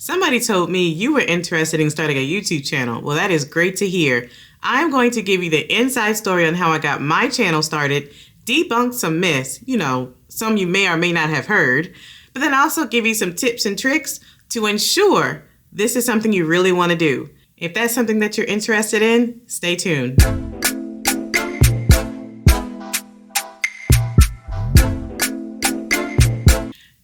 Somebody told me you were interested in starting a YouTube channel. Well, that is great to hear. I'm going to give you the inside story on how I got my channel started, debunk some myths, some you may or may not have heard, but then also give you some tips and tricks to ensure this is something you really want to do. If that's something that you're interested in, stay tuned.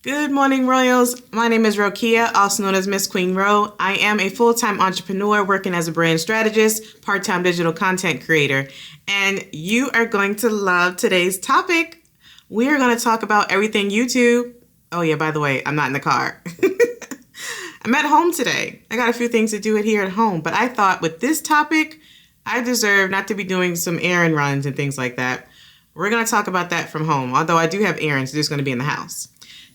Good morning, Royals. My name is Rokia, also known as MsQueenRo. I am a full-time entrepreneur working as a brand strategist, part-time digital content creator, and you are going to love today's topic. We are going to talk about everything YouTube. Oh yeah, by the way, I'm not in the car. I'm at home today. I got a few things to do here at home, but I thought with this topic, I deserve not to be doing some errand runs and things like that. We're going to talk about that from home, although I do have errands, they're just going to be in the house.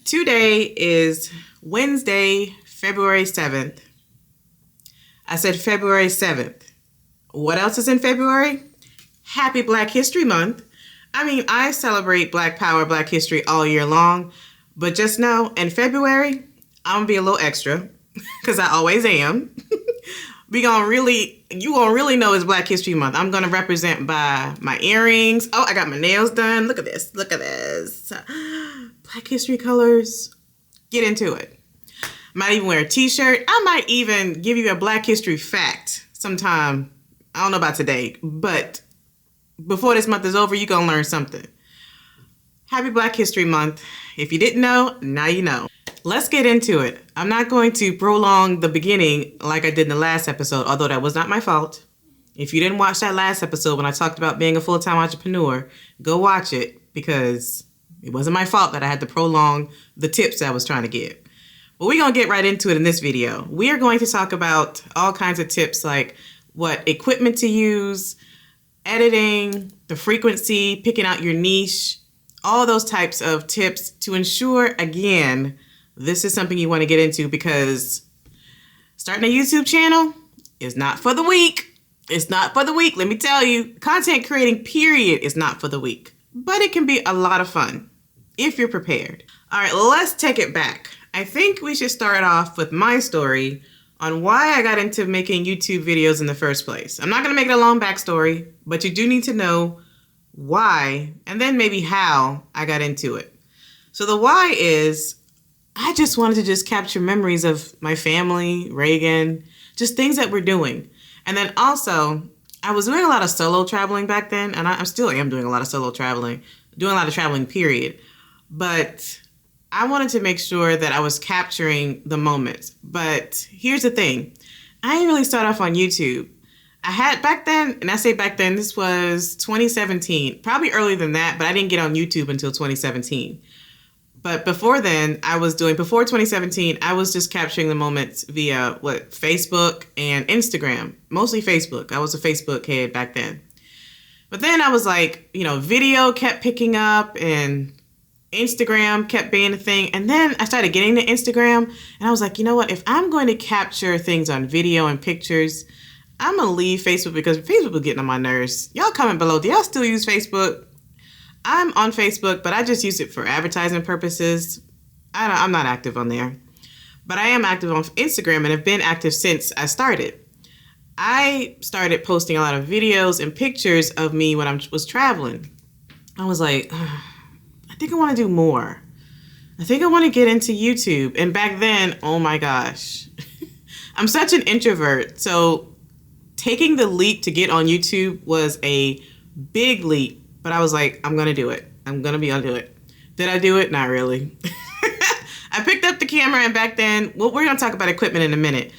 Today is Wednesday, February 7th. I said February 7th. What else is in February? Happy Black History Month. I celebrate Black Power, Black History all year long, but just know in February, I'm going to be a little extra because I always am. You gonna really know it's Black History Month. I'm going to represent by my earrings. Oh, I got my nails done. Look at this. Look at this. Black History colors. Get into it. Might even wear a t-shirt. I might even give you a Black History fact sometime. I don't know about today, but before this month is over, you're going to learn something. Happy Black History Month. If you didn't know, now you know. Let's get into it. I'm not going to prolong the beginning like I did in the last episode, although that was not my fault. If you didn't watch that last episode when I talked about being a full-time entrepreneur, go watch it because it wasn't my fault that I had to prolong the tips I was trying to give. But we're going to get right into it in this video. We are going to talk about all kinds of tips like what equipment to use, editing, the frequency, picking out your niche, all those types of tips to ensure, again, this is something you want to get into because starting a YouTube channel is not for the weak. It's not for the weak. Let me tell you, content creating period is not for the weak, but it can be a lot of fun if you're prepared. All right, let's take it back. I think we should start off with my story on why I got into making YouTube videos in the first place. I'm not going to make it a long backstory, but you do need to know why and then maybe how I got into it. So the why is I just wanted to just capture memories of my family, Reagan, just things that we're doing. And then also, I was doing a lot of solo traveling back then, and I still am doing a lot of solo traveling, doing a lot of traveling, period. But I wanted to make sure that I was capturing the moments. But here's the thing. I didn't really start off on YouTube. I had back then, and I say back then, this was 2017, probably earlier than that, but I didn't get on YouTube until 2017. But before then, before 2017, I was just capturing the moments via Facebook and Instagram, mostly Facebook. I was a Facebook head back then. But then I was like, video kept picking up and Instagram kept being a thing. And then I started getting to Instagram and I was like, you know what? If I'm going to capture things on video and pictures, I'm going to leave Facebook because Facebook was getting on my nerves. Y'all comment below. Do y'all still use Facebook? I'm on Facebook, but I just use it for advertising purposes. I'm not active on there. But I am active on Instagram and have been active since I started. I started posting a lot of videos and pictures of me when I was traveling. I was like, I think I want to do more. I think I want to get into YouTube. And back then, oh my gosh, I'm such an introvert. So taking the leap to get on YouTube was a big leap. But I was like, I'm going to do it. I'm going to be able to do it. Did I do it? Not really. I picked up the camera and back then, we're going to talk about equipment in a minute.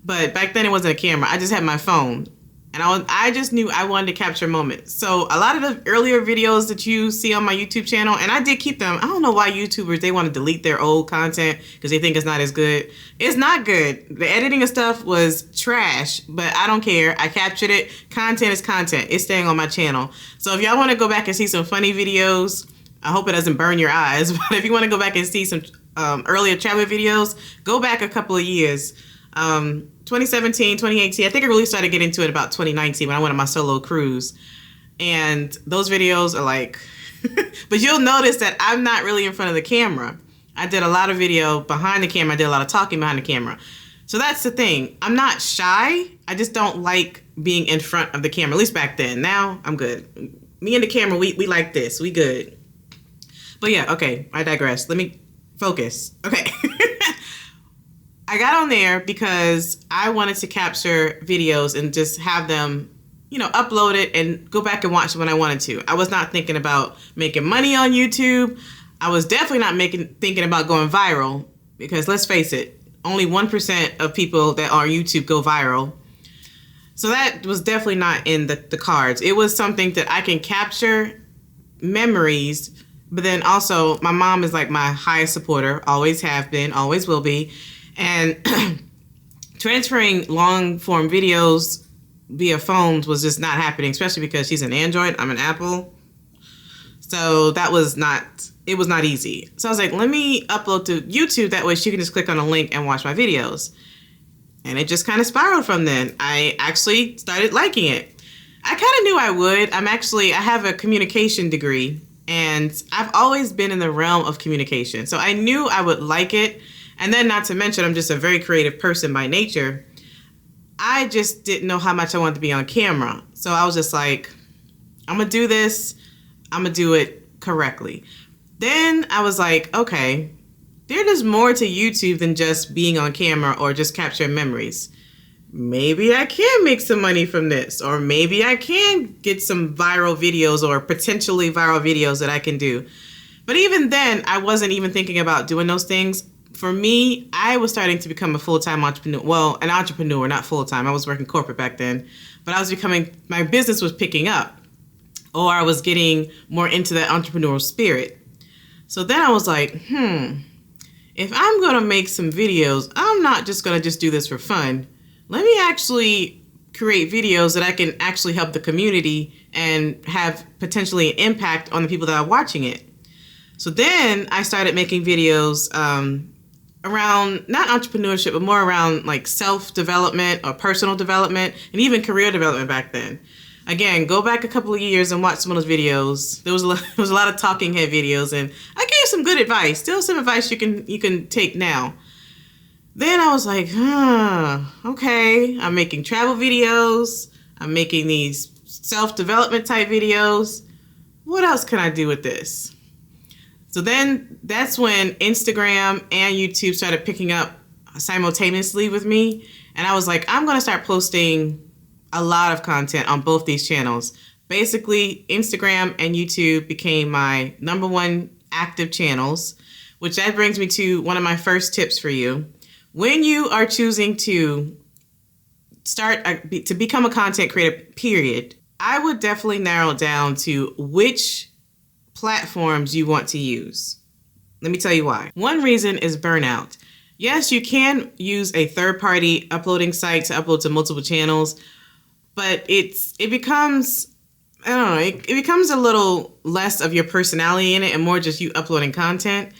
But back then it wasn't a camera. I just had my phone. And I just knew I wanted to capture moments. So a lot of the earlier videos that you see on my YouTube channel, and I did keep them. I don't know why YouTubers, they want to delete their old content because they think it's not as good. It's not good. The editing of stuff was trash, but I don't care. I captured it. Content is content. It's staying on my channel. So if y'all want to go back and see some funny videos, I hope it doesn't burn your eyes. But if you want to go back and see some earlier travel videos, go back a couple of years. 2017, 2018, I think I really started getting into it about 2019 when I went on my solo cruise. And those videos are like, but you'll notice that I'm not really in front of the camera. I did a lot of video behind the camera. I did a lot of talking behind the camera. So that's the thing. I'm not shy. I just don't like being in front of the camera, at least back then. Now I'm good. Me and the camera, we like this. We good. But yeah, okay, I digress. Let me focus. Okay. I got on there because I wanted to capture videos and just have them, upload it and go back and watch it when I wanted to. I was not thinking about making money on YouTube. I was definitely not thinking about going viral, because let's face it, only 1% of people that are on YouTube go viral. So that was definitely not in the cards. It was something that I can capture memories, but then also my mom is like my highest supporter, always have been, always will be. And transferring long form videos via phones was just not happening, especially because she's an Android, I'm an Apple. So it was not easy. So I was like, let me upload to YouTube. That way she can just click on a link and watch my videos. And it just kind of spiraled from then. I actually started liking it. I kind of knew I would. I have a communication degree, and I've always been in the realm of communication. So I knew I would like it. And then, not to mention, I'm just a very creative person by nature. I just didn't know how much I wanted to be on camera. So I was just like, I'm going to do this. I'm going to do it correctly. Then I was like, okay, there's more to YouTube than just being on camera or just capturing memories. Maybe I can make some money from this, or maybe I can get some viral videos or potentially viral videos that I can do. But even then, I wasn't even thinking about doing those things. For me, I was starting to become a full-time entrepreneur. Well, an entrepreneur, not full-time. I was working corporate back then. But my business was picking up, or I was getting more into that entrepreneurial spirit. So then I was like, if I'm going to make some videos, I'm not just going to just do this for fun. Let me actually create videos that I can actually help the community and have potentially an impact on the people that are watching it. So then I started making videos around not entrepreneurship, but more around like self-development or personal development and even career development back then. Again, go back a couple of years and watch some of those videos. There was a lot of talking head videos, and I gave some good advice. Still some advice you can take now. Then I was like, okay, I'm making travel videos. I'm making these self-development type videos. What else can I do with this? So then that's when Instagram and YouTube started picking up simultaneously with me. And I was like, I'm going to start posting a lot of content on both these channels. Basically, Instagram and YouTube became my #1 active channels, which that brings me to one of my first tips for you. When you are choosing to to become a content creator, period, I would definitely narrow it down to which platforms you want to use. Let me tell you why. One reason is burnout. Yes, you can use a third-party uploading site to upload to multiple channels, but it becomes, I don't know, it becomes a little less of your personality in it and more just you uploading content.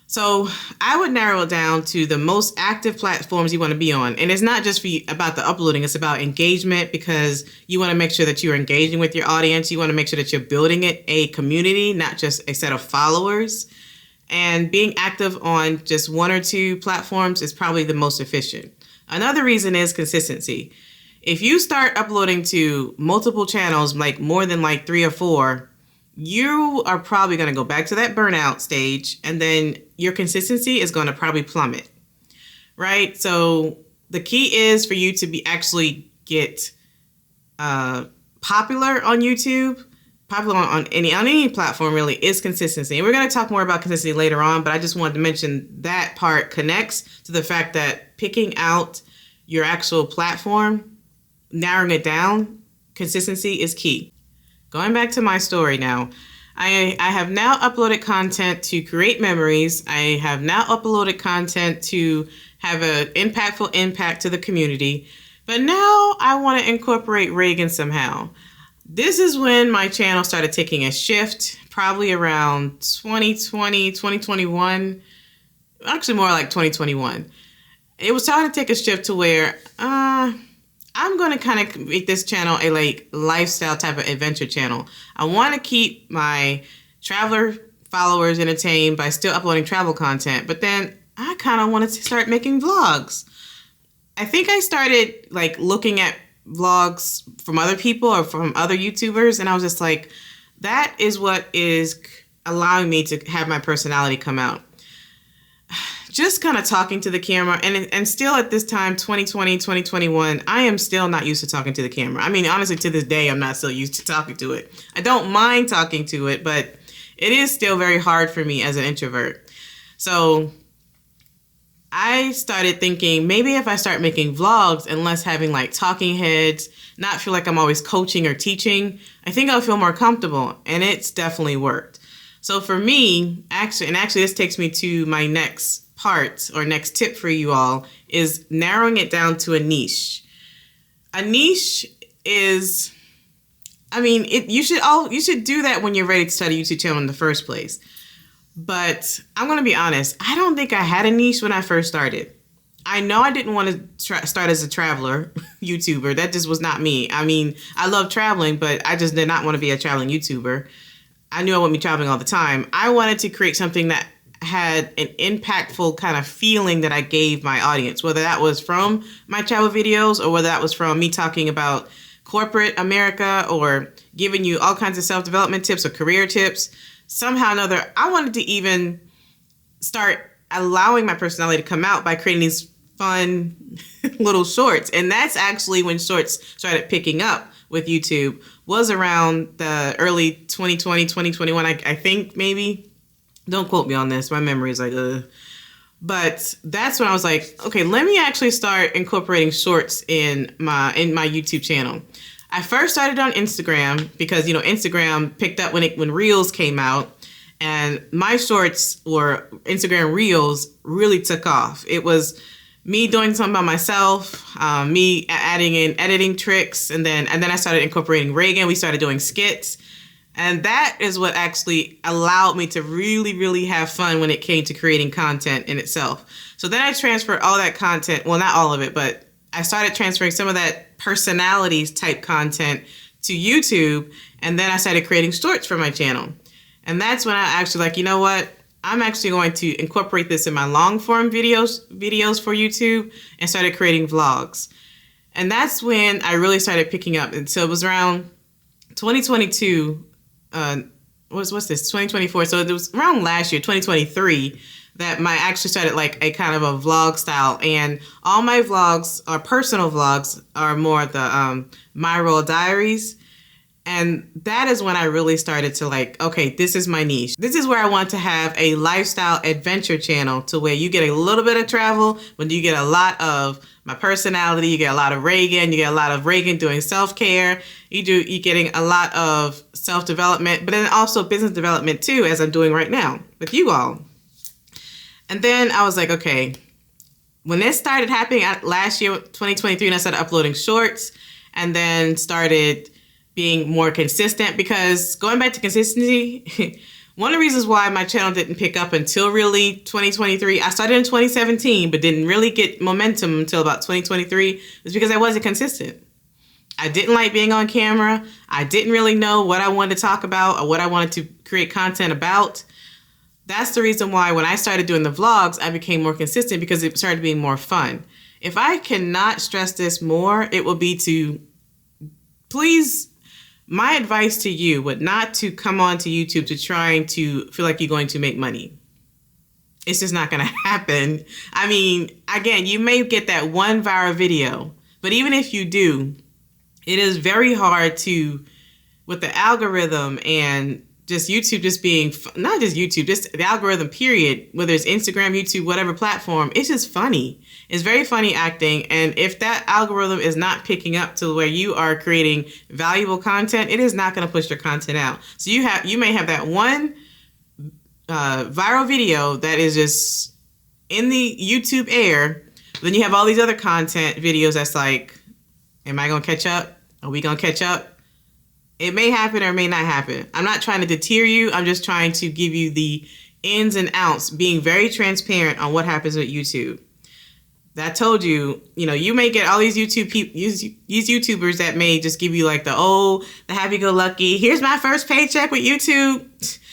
So I would narrow it down to the most active platforms you want to be on. And it's not just about the uploading, it's about engagement, because you want to make sure that you're engaging with your audience. You want to make sure that you're building a community, not just a set of followers. And being active on just one or two platforms is probably the most efficient. Another reason is consistency. If you start uploading to multiple channels, like more than like 3 or 4, you are probably going to go back to that burnout stage, and then your consistency is going to probably plummet, right? So the key is for you to actually get popular on YouTube, popular on any platform really, is consistency. And we're going to talk more about consistency later on, but I just wanted to mention that part connects to the fact that picking out your actual platform, narrowing it down, consistency is key. Going back to my story now, I have now uploaded content to create memories. I have now uploaded content to have an impactful impact to the community. But now I want to incorporate Reagan somehow. This is when my channel started taking a shift, probably around 2020, 2021, actually more like 2021. It was starting to take a shift to where I'm going to kind of make this channel a lifestyle type of adventure channel. I want to keep my traveler followers entertained by still uploading travel content, but then I kind of wanted to start making vlogs. I think I started like looking at vlogs from other people or from other YouTubers, and I was just like, that is what is allowing me to have my personality come out. Just kind of talking to the camera, and still at this time, 2020, 2021, I am still not used to talking to the camera. I mean, honestly, to this day, I'm not so used to talking to it. I don't mind talking to it, but it is still very hard for me as an introvert. So I started thinking, maybe if I start making vlogs and less having like talking heads, not feel like I'm always coaching or teaching, I think I'll feel more comfortable, and it's definitely worked. So for me, actually this takes me to my next part or next tip for you all, is narrowing it down to a niche. A niche is, I mean, you should do that when you're ready to start a YouTube channel in the first place. But I'm going to be honest, I don't think I had a niche when I first started. I know I didn't want to start as a traveler YouTuber. That just was not me. I mean, I love traveling, but I just did not want to be a traveling YouTuber. I knew I wouldn't be traveling all the time. I wanted to create something that had an impactful kind of feeling that I gave my audience, whether that was from my travel videos or whether that was from me talking about corporate America or giving you all kinds of self-development tips or career tips. Somehow or another, I wanted to even start allowing my personality to come out by creating these fun little shorts. And that's actually when shorts started picking up with YouTube, was around the early 2020, 2021, I think maybe. Don't quote me on this. My memory is like, But that's when I was like, okay, let me actually start incorporating shorts in my YouTube channel. I first started on Instagram because, Instagram picked up when Reels came out, and my shorts or Instagram Reels really took off. It was me doing something by myself, me adding in editing tricks, and then I started incorporating Reagan. We started doing skits. And that is what actually allowed me to really, really have fun when it came to creating content in itself. So then I transferred all that content, well, not all of it, but I started transferring some of that personalities type content to YouTube. And then I started creating shorts for my channel. And that's when I actually like, you know what? I'm actually going to incorporate this in my long form videos for YouTube, and started creating vlogs. And that's when I really started picking up. And so it was around 2022. What's this? 2024. So it was around last year, 2023, that I actually started like a kind of a vlog style. And all my vlogs are personal vlogs, are more the MsQueenRo diaries. And that is when I really started to like, okay, this is my niche. This is where I want to have a lifestyle adventure channel, to where you get a little bit of travel, but you get a lot of my personality, you get a lot of Reagan, you get a lot of Reagan doing self-care, you're getting a lot of self-development, but then also business development too, as I'm doing right now with you all. And then I was like, okay, when this started happening last year, 2023, and I started uploading shorts, and then started being more consistent, because going back to consistency, one of the reasons why my channel didn't pick up until really 2023, I started in 2017, but didn't really get momentum until about 2023, was because I wasn't consistent. I didn't like being on camera. I didn't really know what I wanted to talk about or what I wanted to create content about. That's the reason why when I started doing the vlogs, I became more consistent, because it started being more fun. If I cannot stress this more, it will be to please. My advice to you would not to come onto YouTube to trying to feel like you're going to make money. It's just not going to happen. I mean, again, you may get that one viral video, but even if you do, it is very hard to, with the algorithm and just YouTube just being, not just YouTube, just the algorithm period, whether it's Instagram, YouTube, whatever platform, it's just funny. It's very funny acting. And if that algorithm is not picking up to where you are creating valuable content, it is not going to push your content out. So you may have that one viral video that is just in the YouTube air. Then you have all these other content videos that's like, am I going to catch up? Are we going to catch up? It may happen or it may not happen. I'm not trying to deter you. I'm just trying to give you the ins and outs, being very transparent on what happens with YouTube. That told you, you may get all these these YouTubers that may just give you like the happy-go-lucky, here's my first paycheck with YouTube.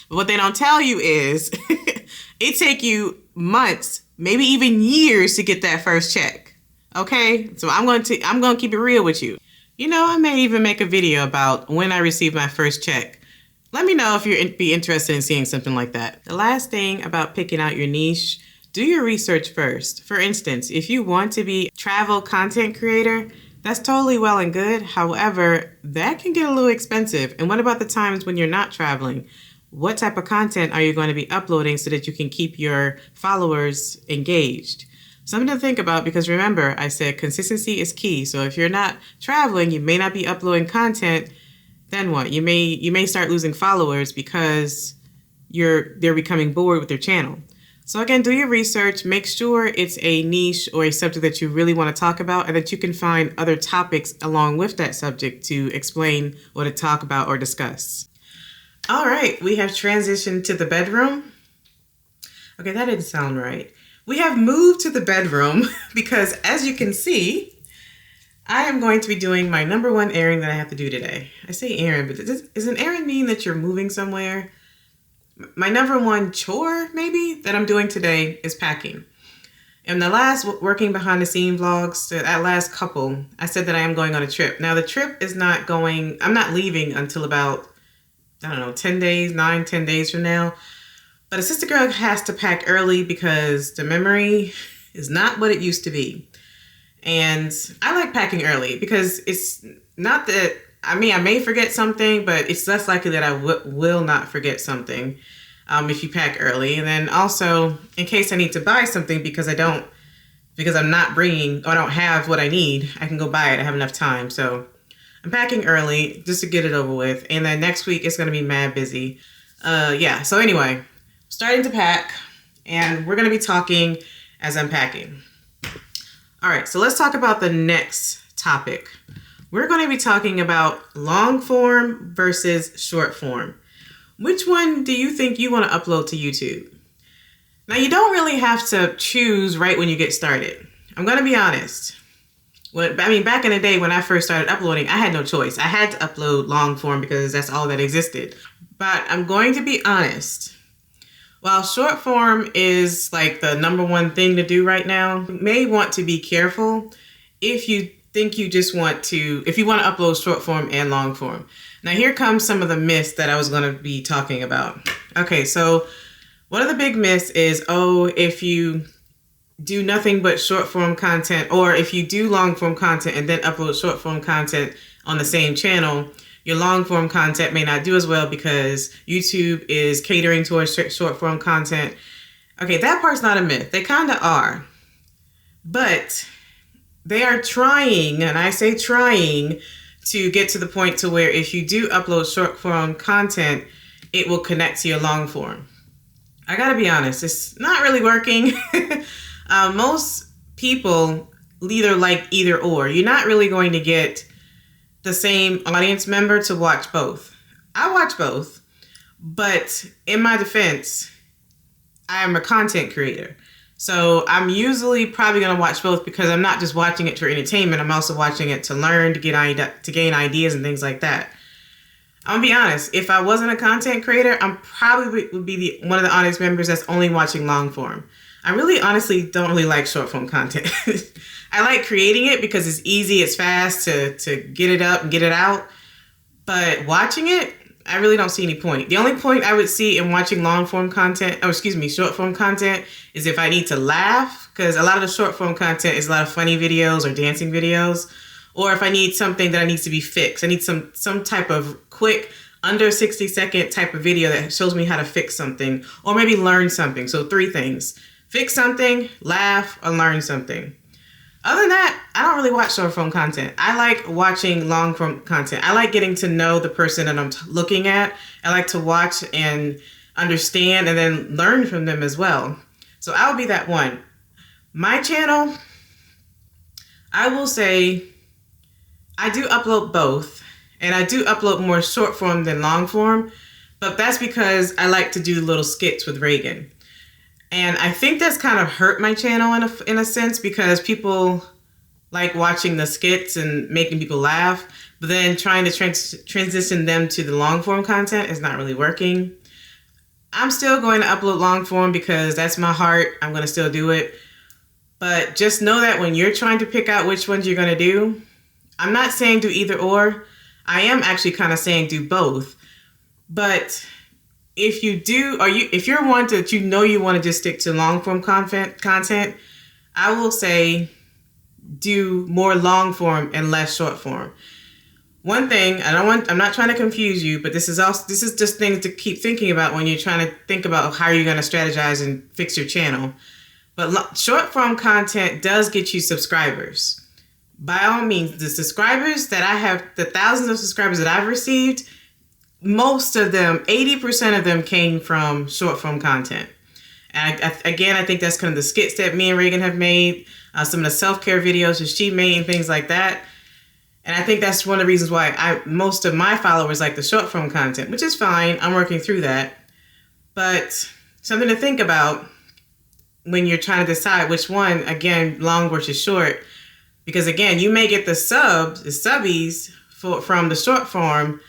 But what they don't tell you is it take you months, maybe even years to get that first check. Okay, so I'm going to keep it real with you. You know, I may even make a video about when I received my first check. Let me know if you'd be interested in seeing something like that. The last thing about picking out your niche, do your research first. For instance, if you want to be a travel content creator, that's totally well and good. However, that can get a little expensive. And what about the times when you're not traveling? What type of content are you going to be uploading so that you can keep your followers engaged? Something to think about, because remember, I said consistency is key. So if you're not traveling, you may not be uploading content. Then what? You may start losing followers because they're becoming bored with your channel. So again, do your research. Make sure it's a niche or a subject that you really want to talk about, and that you can find other topics along with that subject to explain or to talk about or discuss. All right, we have transitioned to the bedroom. Okay, that didn't sound right. We have moved to the bedroom because, as you can see, I am going to be doing my number one errand that I have to do today. I say errand, but does an errand mean that you're moving somewhere? My number one chore, maybe, that I'm doing today is packing. In the last working behind the scene vlogs, that last couple, I said that I am going on a trip. Now, the trip is not going, I'm not leaving until about, I don't know, 10 days from now. But a sister girl has to pack early because the memory is not what it used to be. And I like packing early because it's not that, I may forget something, but it's less likely that I will not forget something if you pack early. And then also, in case I need to buy something because I'm not bringing, or I don't have what I need, I can go buy it. I have enough time. So I'm packing early just to get it over with. And then next week it's going to be mad busy. Yeah, so anyway, starting to pack, and we're going to be talking as I'm packing. All right, so let's talk about the next topic. We're going to be talking about long form versus short form. Which one do you think you want to upload to YouTube? Now, you don't really have to choose right when you get started. I'm going to be honest. Back in the day when I first started uploading, I had no choice. I had to upload long form because that's all that existed. But I'm going to be honest. While short form is like the number one thing to do right now, you may want to be careful if you think you just want to, if you want to upload short form and long form. Now, here comes some of the myths that I was going to be talking about. Okay, so one of the big myths is, if you do nothing but short form content, or if you do long form content and then upload short form content on the same channel, your long form content may not do as well because YouTube is catering towards short form content. Okay, that part's not a myth. They kind of are. But they are trying, and I say trying, to get to the point to where if you do upload short form content, it will connect to your long form. I gotta be honest, it's not really working. Most people either or. You're not really going to get the same audience member to watch both. I watch both, but in my defense, I am a content creator. So I'm usually probably going to watch both because I'm not just watching it for entertainment. I'm also watching it to learn, to gain ideas and things like that. I'm going to be honest. If I wasn't a content creator, I'm probably would be one of the audience members that's only watching long form. I really honestly don't really like short form content. I like creating it because it's easy, it's fast to get it up and get it out. But watching it, I really don't see any point. The only point I would see in watching short form content is if I need to laugh, because a lot of the short form content is a lot of funny videos or dancing videos, or if I need something that needs to be fixed. I need some type of quick under 60-second type of video that shows me how to fix something or maybe learn something. So 3 things: fix something, laugh, or learn something. Other than that, I don't really watch short form content. I like watching long form content. I like getting to know the person that I'm looking at. I like to watch and understand and then learn from them as well. So I'll be that one. My channel, I will say I do upload both, and I do upload more short form than long form, but that's because I like to do little skits with Reagan. And I think that's kind of hurt my channel in a sense, because people like watching the skits and making people laugh, but then trying to transition them to the long form content is not really working. I'm still going to upload long form because that's my heart. I'm going to still do it. But just know that when you're trying to pick out which ones you're going to do, I'm not saying do either or. I am actually kind of saying do both. But if you do, if you're one that you want to just stick to long form content, I will say do more long form and less short form. One thing, I'm not trying to confuse you, but this is just things to keep thinking about when you're trying to think about how you're going to strategize and fix your channel. But short form content does get you subscribers. By all means, the subscribers that I have, the thousands of subscribers that I've received, most of them, 80% of them came from short form content. And I think that's kind of the skits that me and Reagan have made, some of the self-care videos that she made and things like that. And I think that's one of the reasons why most of my followers like the short form content, which is fine. I'm working through that. But something to think about when you're trying to decide which one, again, long versus short. Because again, you may get the subbies from the short form,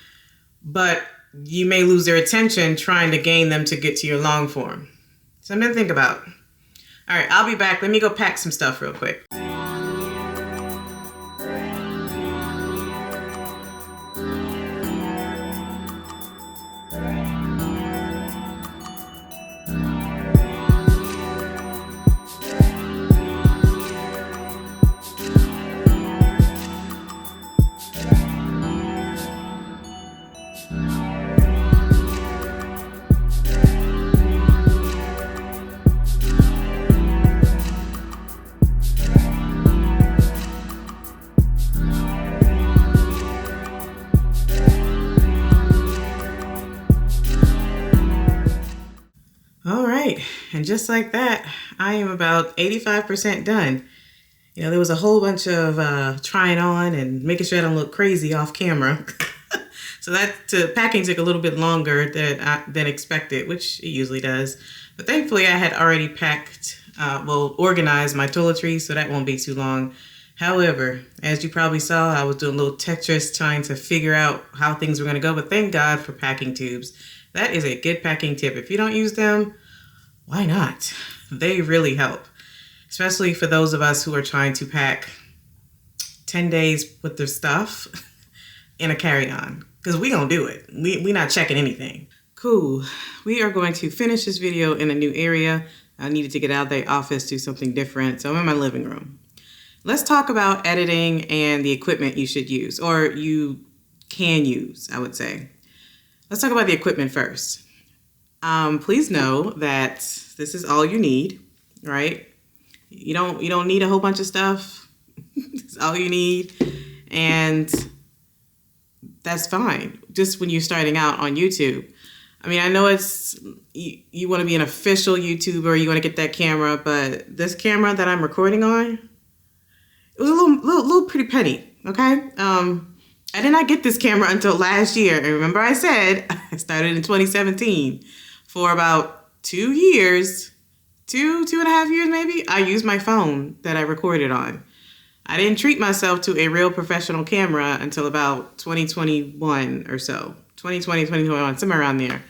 but you may lose their attention trying to gain them to get to your long form. Something to think about. All right, I'll be back. Let me go pack some stuff real quick. And just like that, I am about 85% done. You know, there was a whole bunch of trying on and making sure I don't look crazy off camera. So packing took a little bit longer than expected, which it usually does. But thankfully I had already organized my toiletries, so that won't be too long. However, as you probably saw, I was doing a little Tetris trying to figure out how things were going to go. But thank God for packing tubes. That is a good packing tip. If you don't use them, why not? They really help, especially for those of us who are trying to pack 10 days with their stuff in a carry-on, because we gonna do it. We're not checking anything. Cool. We are going to finish this video in a new area. I needed to get out of the office, do something different, so I'm in my living room. Let's talk about editing and the equipment you should use, or you can use, I would say. Let's talk about the equipment first. Please know that this is all you need, right? You don't need a whole bunch of stuff. It's all you need, and that's fine. Just when you're starting out on YouTube. I mean, I know you want to be an official YouTuber, you want to get that camera, but this camera that I'm recording on, it was a little pretty penny, okay? I did not get this camera until last year, and remember I said I started in 2017. For about 2 years, two and a half years maybe, I used my phone that I recorded on. I didn't treat myself to a real professional camera until about 2021 or so. 2020, 2021, somewhere around there.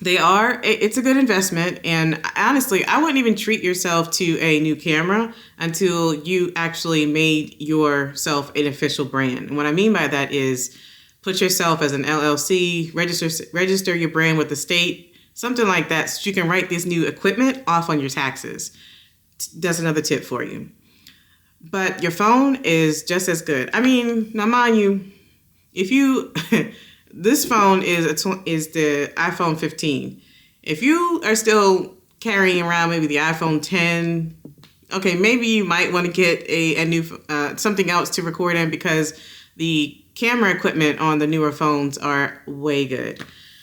It's a good investment, and honestly, I wouldn't even treat yourself to a new camera until you actually made yourself an official brand. And what I mean by that is put yourself as an LLC, register your brand with the state, something like that, so you can write this new equipment off on your taxes. That's another tip for you. But your phone is just as good. I mean, now mind you, this phone is the iPhone 15. If you are still carrying around maybe the iPhone 10, okay, maybe you might want to get a new something else to record in, because the camera equipment on the newer phones are way good.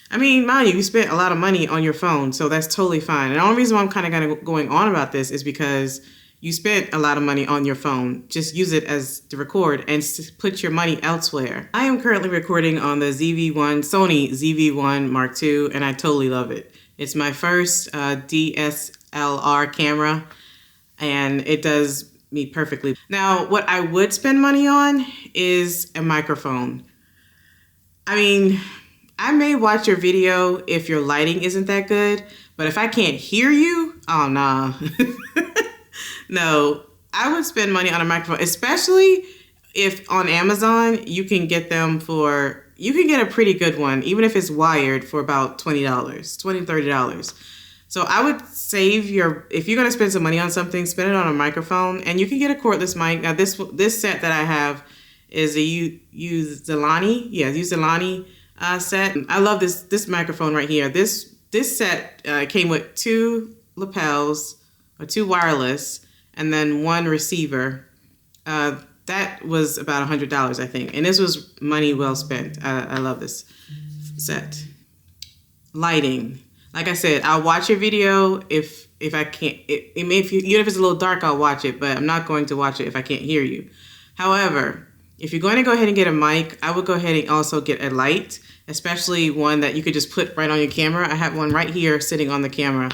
I mean, mind you spent a lot of money on your phone, so that's totally fine. And the only reason why I'm kind of going on about this is because you spent a lot of money on your phone. Just use it as to record and put your money elsewhere. I am currently recording on the Sony ZV-1 Mark II, and I totally love it. It's my first DSLR camera, and it does me perfectly. Now, what I would spend money on is a microphone. I mean, I may watch your video if your lighting isn't that good, but if I can't hear you, Oh, nah. No, I would spend money on a microphone, especially if on Amazon you can get them for, you can get a pretty good one, even if it's wired, for about $20, $30. So I would save your, if you're going to spend some money on something, spend it on a microphone, and you can get a cordless mic. Now this set that I have is a Uzilani set. I love this microphone right here. This set came with two lapels, or two wireless, and then one receiver. That was about $100, I think, and this was money well spent. I love this set. Lighting. Like I said, I'll watch your video if I can't. Even if it's a little dark, I'll watch it, but I'm not going to watch it if I can't hear you. However, if you're going to go ahead and get a mic, I would go ahead and also get a light, especially one that you could just put right on your camera. I have one right here sitting on the camera.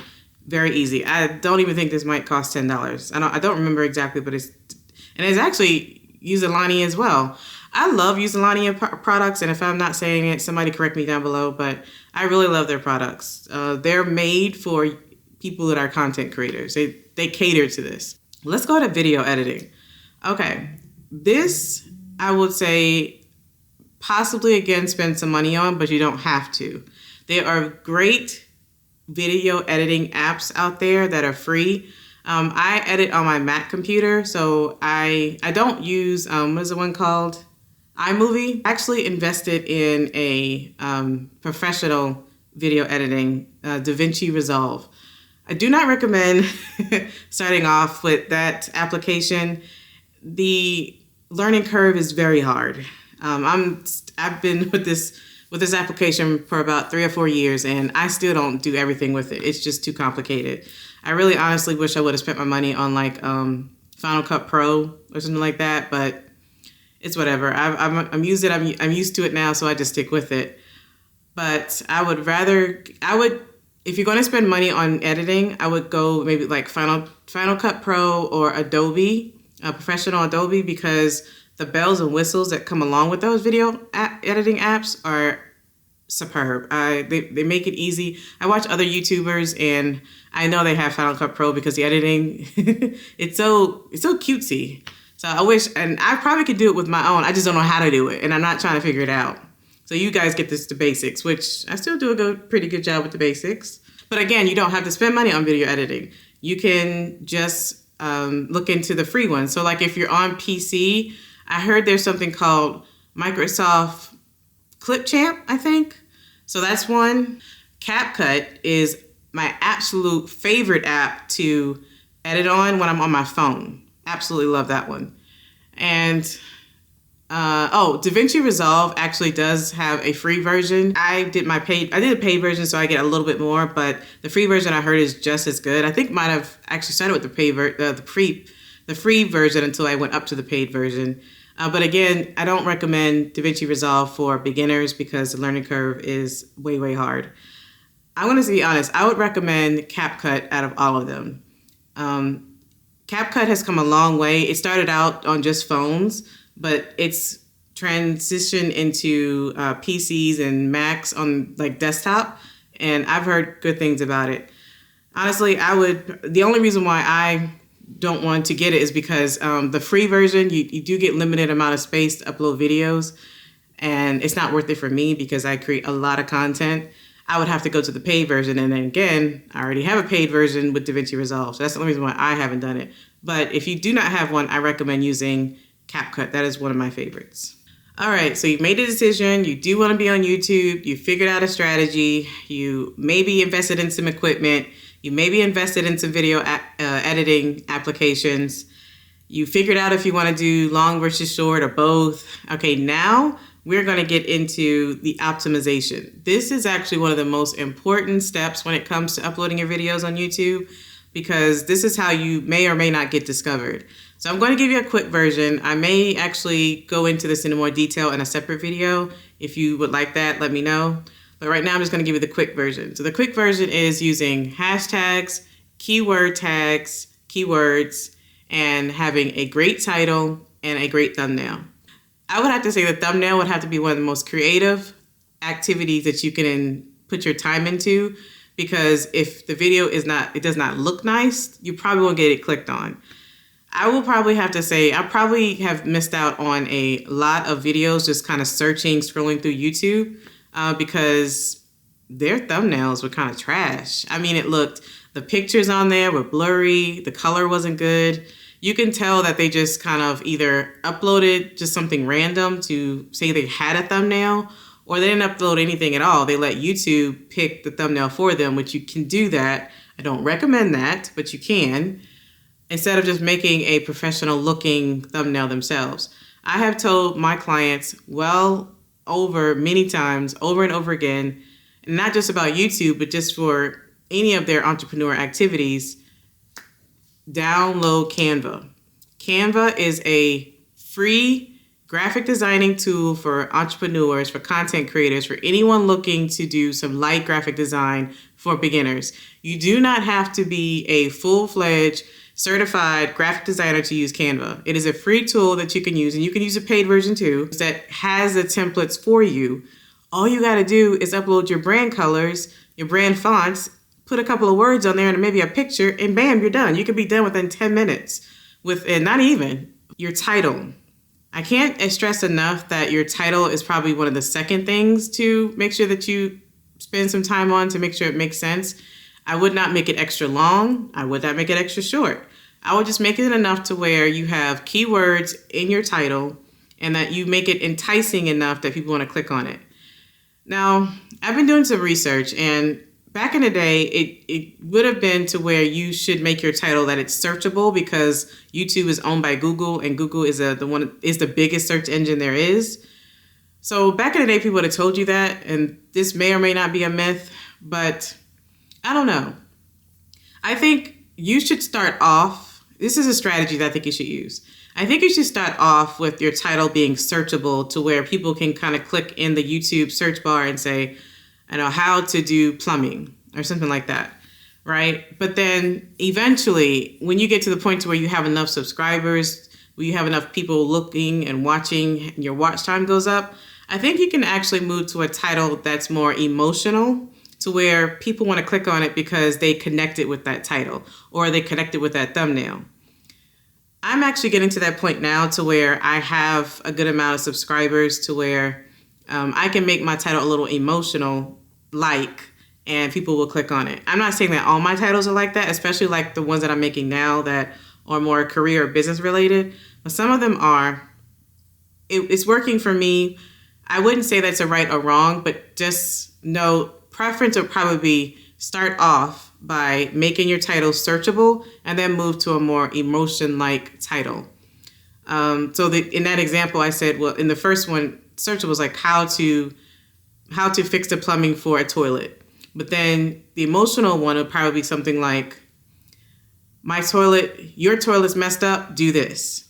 Very easy. I don't even think this mic costs $10. I don't remember exactly, but it's actually Uzilani as well. I love Uzilani products, and if I'm not saying it, somebody correct me down below, but I really love their products. They're made for people that are content creators. They cater to this. Let's go to video editing. Okay, this I would say possibly again spend some money on, but you don't have to. There are great video editing apps out there that are free. I edit on my Mac computer, so I don't use, what is the one called? iMovie. I actually invested in a professional video editing, DaVinci Resolve. I do not recommend starting off with that application. The learning curve is very hard. I've been with this application for about 3 or 4 years, and I still don't do everything with it. It's just too complicated. I really honestly wish I would have spent my money on like Final Cut Pro or something like that, but it's whatever. I'm used to it now, so I just stick with it. But if you're going to spend money on editing, I would go maybe like Final Cut Pro or Adobe, professional Adobe, because the bells and whistles that come along with those video editing apps are superb. They make it easy. I watch other YouTubers, and I know they have Final Cut Pro because the editing it's so cutesy. So I wish, and I probably could do it with my own. I just don't know how to do it, and I'm not trying to figure it out. So you guys get the basics, which I still do a pretty good job with the basics. But again, you don't have to spend money on video editing. You can just look into the free ones. So like if you're on PC, I heard there's something called Microsoft Clipchamp, I think. So that's one. CapCut is my absolute favorite app to edit on when I'm on my phone. Absolutely love that one. And DaVinci Resolve actually does have a free version. I did a paid version, so I get a little bit more, but the free version I heard is just as good. I think might have actually started with the free version until I went up to the paid version. But again, I don't recommend DaVinci Resolve for beginners because the learning curve is way, way hard. I'm going to be honest. I would recommend CapCut out of all of them. CapCut has come a long way. It started out on just phones, but it's transitioned into PCs and Macs on like desktop, and I've heard good things about it. Honestly, the only reason why I don't want to get it is because the free version, you do get limited amount of space to upload videos, and it's not worth it for me because I create a lot of content. I would have to go to the paid version, and then again, I already have a paid version with DaVinci Resolve, so that's the only reason why I haven't done it. But if you do not have one, I recommend using CapCut. That is one of my favorites. All right, so you made a decision. You do want to be on YouTube. You figured out a strategy. You maybe invested in some equipment. You maybe invested in some video editing applications. You figured out if you want to do long versus short or both. Okay, now we're going to get into the optimization. This is actually one of the most important steps when it comes to uploading your videos on YouTube, because this is how you may or may not get discovered. So I'm going to give you a quick version. I may actually go into this in more detail in a separate video. If you would like that, let me know. But right now I'm just going to give you the quick version. So the quick version is using hashtags, keyword tags, keywords, and having a great title and a great thumbnail. I would have to say the thumbnail would have to be one of the most creative activities that you can put your time into, because if the video it does not look nice, you probably won't get it clicked on. I will probably have to say I probably have missed out on a lot of videos just kind of searching, scrolling through YouTube because their thumbnails were kind of trash. I mean, the pictures on there were blurry, the color wasn't good. You can tell that they just kind of either uploaded just something random to say they had a thumbnail, or they didn't upload anything at all. They let YouTube pick the thumbnail for them, which you can do that. I don't recommend that, but you can, instead of just making a professional looking thumbnail themselves. I have told my clients many times, over and over again, not just about YouTube, but just for any of their entrepreneur activities, download Canva. Canva is a free graphic designing tool for entrepreneurs, for content creators, for anyone looking to do some light graphic design for beginners. You do not have to be a full-fledged certified graphic designer to use Canva. It is a free tool that you can use, and you can use a paid version too, that has the templates for you. All you got to do is upload your brand colors, your brand fonts, put a couple of words on there and maybe a picture, and bam, you're done. You can be done within 10 minutes and not even. Your title. I can't stress enough that your title is probably one of the second things to make sure that you spend some time on to make sure it makes sense. I would not make it extra long. I would not make it extra short. I would just make it enough to where you have keywords in your title and that you make it enticing enough that people want to click on it. Now, I've been doing some research, and back in the day, it would have been to where you should make your title that it's searchable, because YouTube is owned by Google, and Google is the biggest search engine there is. So back in the day, people would have told you that, and this may or may not be a myth, but I don't know. I think you should start off. This is a strategy that I think you should use. I think you should start off with your title being searchable to where people can kind of click in the YouTube search bar and say, how to do plumbing or something like that, right? But then eventually, when you get to the point to where you have enough subscribers, where you have enough people looking and watching, and your watch time goes up, I think you can actually move to a title that's more emotional, to where people want to click on it because they connected with that title or they connected with that thumbnail. I'm actually getting to that point now to where I have a good amount of subscribers to where I can make my title a little emotional, and people will click on it. I'm not saying that all my titles are like that, especially like the ones that I'm making now that are more career or business related, but some of them are. It's working for me. I wouldn't say that's a right or wrong, but just know preference would probably be start off by making your title searchable and then move to a more emotion-like title. In that example, I said, well, in the first one, searchable was like how to fix the plumbing for a toilet. But then the emotional one would probably be something like, your toilet's messed up, do this.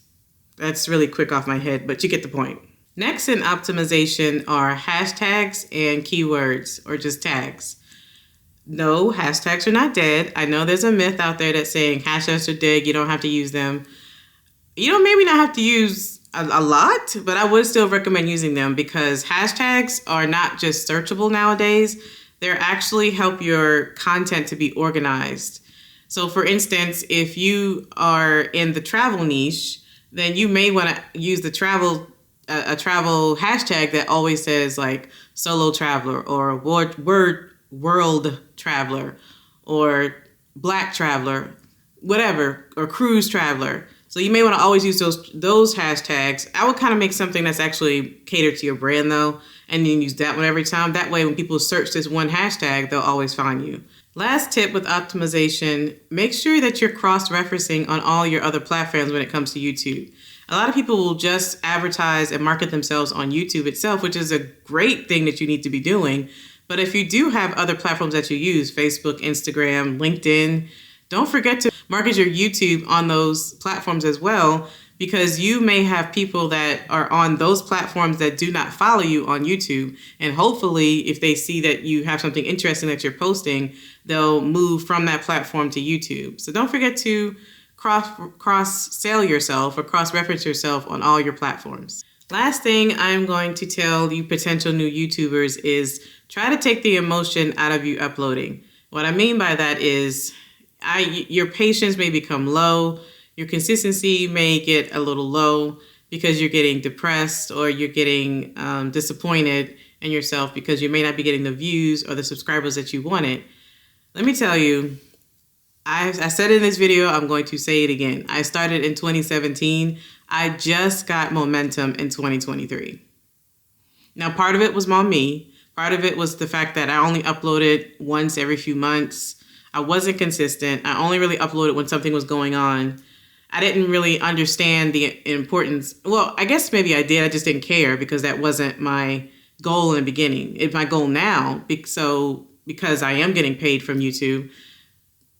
That's really quick off my head, but you get the point. Next in optimization are hashtags and keywords, or just tags. No, hashtags are not dead. I know there's a myth out there that's saying hashtags are dead, you don't have to use them. You don't maybe not have to use a lot, but I would still recommend using them, because hashtags are not just searchable nowadays. They're actually help your content to be organized. So for instance, if you are in the travel niche, then you may want to use the travel hashtag that always says like solo traveler or world traveler or black traveler, whatever, or cruise traveler. So you may want to always use those hashtags. I would kind of make something that's actually catered to your brand though, and then use that one every time. That way when people search this one hashtag, they'll always find you. Last tip with optimization, make sure that you're cross-referencing on all your other platforms when it comes to YouTube. A lot of people will just advertise and market themselves on YouTube itself, which is a great thing that you need to be doing. But if you do have other platforms that you use, Facebook, Instagram, LinkedIn, don't forget to market your YouTube on those platforms as well, because you may have people that are on those platforms that do not follow you on YouTube. And hopefully, if they see that you have something interesting that you're posting, they'll move from that platform to YouTube. So don't forget to cross-sell yourself or cross-reference yourself on all your platforms. Last thing I'm going to tell you potential new YouTubers is try to take the emotion out of you uploading. What I mean by that is your patience may become low, your consistency may get a little low because you're getting depressed or you're getting disappointed in yourself because you may not be getting the views or the subscribers that you wanted. Let me tell you, I said in this video, I'm going to say it again. I started in 2017. I just got momentum in 2023. Now, part of it was on me. Part of it was the fact that I only uploaded once every few months. I wasn't consistent. I only really uploaded when something was going on. I didn't really understand the importance. Well, I guess maybe I did. I just didn't care because that wasn't my goal in the beginning. It's my goal now. Because I am getting paid from YouTube.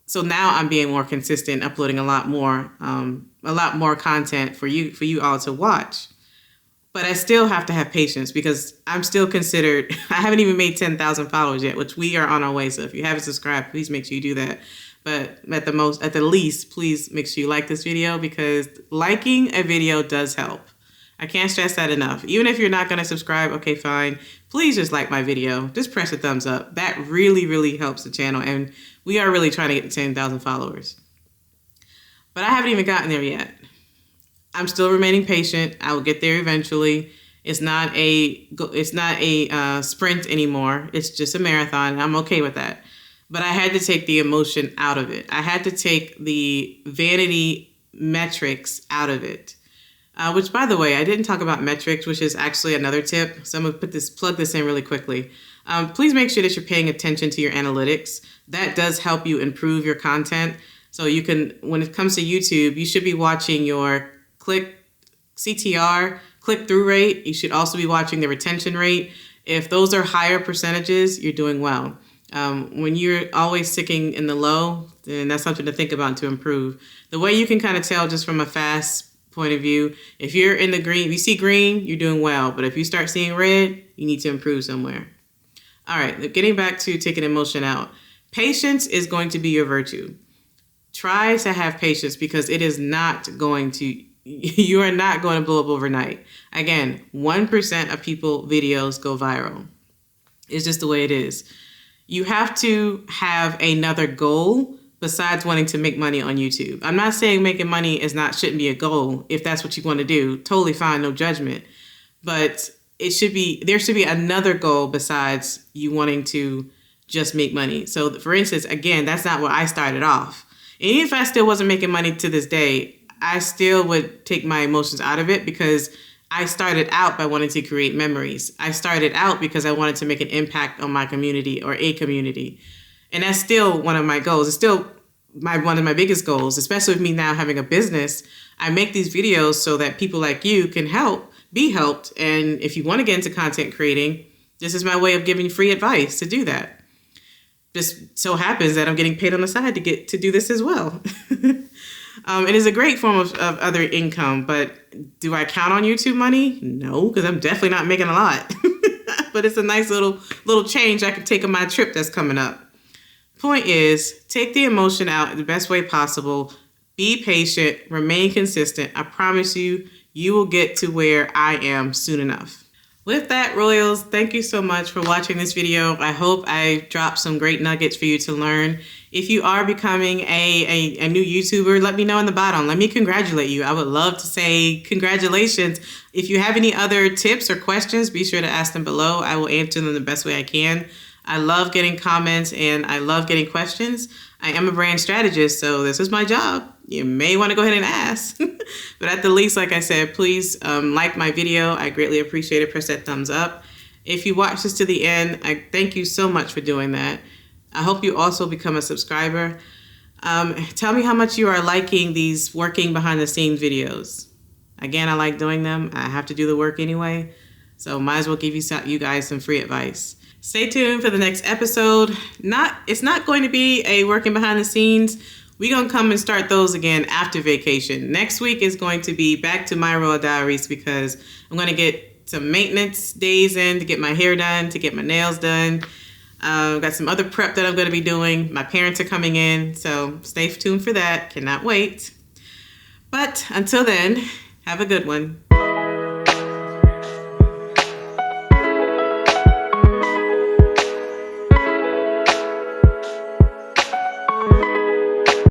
So now I'm being more consistent, uploading a lot more content for you all to watch. But I still have to have patience because I'm still considered, I haven't even made 10,000 followers yet, which we are on our way. So if you haven't subscribed, please make sure you do that. But at the least, please make sure you like this video because liking a video does help. I can't stress that enough. Even if you're not going to subscribe, okay, fine. Please just like my video. Just press a thumbs up. That really, really helps the channel. And we are really trying to get to 10,000 followers. But I haven't even gotten there yet. I'm still remaining patient. I will get there eventually. It's not a sprint anymore. It's just a marathon. And I'm okay with that. But I had to take the emotion out of it. I had to take the vanity metrics out of it. Which, by the way, I didn't talk about metrics, which is actually another tip. So I'm going to plug this in really quickly. Please make sure that you're paying attention to your analytics. That does help you improve your content. So you can, when it comes to YouTube, you should be watching your CTR, click-through rate. You should also be watching the retention rate. If those are higher percentages, you're doing well. When you're always sticking in the low, then that's something to think about and to improve. The way you can kind of tell just from a fast point of view, if you're in the green, if you see green, you're doing well. But if you start seeing red, you need to improve somewhere. All right, getting back to taking emotion out. Patience is going to be your virtue. Try to have patience because it is not going to, you are not going to blow up overnight. Again, 1% of people videos go viral. It's just the way it is. You have to have another goal besides wanting to make money on YouTube. I'm not saying making money shouldn't be a goal. If that's what you want to do, totally fine, no judgment. But there should be another goal besides you wanting to just make money. So for instance, again, that's not where I started off. And even if I still wasn't making money to this day, I still would take my emotions out of it because I started out by wanting to create memories. I started out because I wanted to make an impact on my community or a community. And that's still one of my goals. It's still one of my biggest goals, especially with me now having a business. I make these videos so that people like you can be helped. And if you want to get into content creating, this is my way of giving free advice to do that. Just so happens that I'm getting paid on the side to do this as well. It is a great form of other income, but do I count on YouTube money? No, because I'm definitely not making a lot. But it's a nice little change I can take on my trip that's coming up. Point is, take the emotion out the best way possible. Be patient, remain consistent. I promise you, you will get to where I am soon enough. With that, Royals, thank you so much for watching this video. I hope I dropped some great nuggets for you to learn. If you are becoming a new YouTuber, let me know in the bottom. Let me congratulate you. I would love to say congratulations. If you have any other tips or questions, be sure to ask them below. I will answer them the best way I can. I love getting comments and I love getting questions. I am a brand strategist, so this is my job. You may want to go ahead and ask. But at the least, like I said, please like my video. I greatly appreciate it. Press that thumbs up. If you watch this to the end, I thank you so much for doing that. I hope you also become a subscriber. Tell me how much you are liking these working behind the scenes videos. Again, I like doing them. I have to do the work anyway. So might as well give you guys some free advice. Stay tuned for the next episode. It's not going to be a working behind the scenes. We're going to come and start those again after vacation. Next week is going to be back to my Royal Diaries because I'm going to get some maintenance days in to get my hair done, to get my nails done. Got some other prep that I'm going to be doing. My parents are coming in, so stay tuned for that. Cannot wait. But until then, have a good one.